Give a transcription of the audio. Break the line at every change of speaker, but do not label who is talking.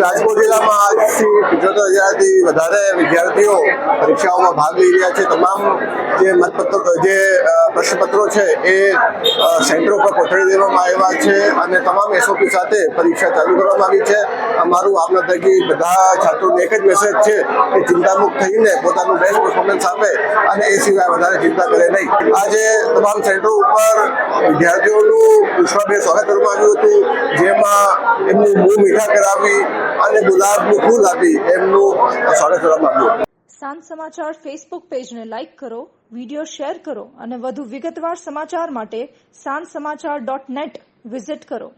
રાજકોટ જિલ્લામાં આજથી 75,000થી વધારે વિદ્યાર્થીઓ પરીક્ષાઓમાં ભાગ લઈ રહ્યા છે. તમામ જે પ્રશ્નપત્રો છે એ સેન્ટરો પર પહોંચાડી દેવામાં આવ્યા છે અને તમામ એસઓપી સાથે પરીક્ષા ચાલુ કરવામાં આવી છે. અમારું આપના થકી બધા છાત્રોને એક જ મેસેજ છે કે ચિંતામુક્ત થઈને પોતાનું બેસ્ટ પરફોર્મન્સ આપે અને એ સિવાય વધારે ચિંતા કરે નહીં. આજે તમામ સેન્ટરો ઉપર વિદ્યાર્થીઓનું પુષ્પાભેર સ્વાગત કરવામાં આવ્યું હતું, જેમાં એમનું મોં મીઠા કરાવી અને ગુલાબનું ફૂલ આપી એમનું સ્વાગત કરવામાં આવ્યું.
સાંજ સમાચાર ફેસબુક પેજને લાઇક કરો, વિડીયો શેર કરો અને વધુ વિગતવાર સમાચાર માટે sanssamachar.net વિઝિટ કરો.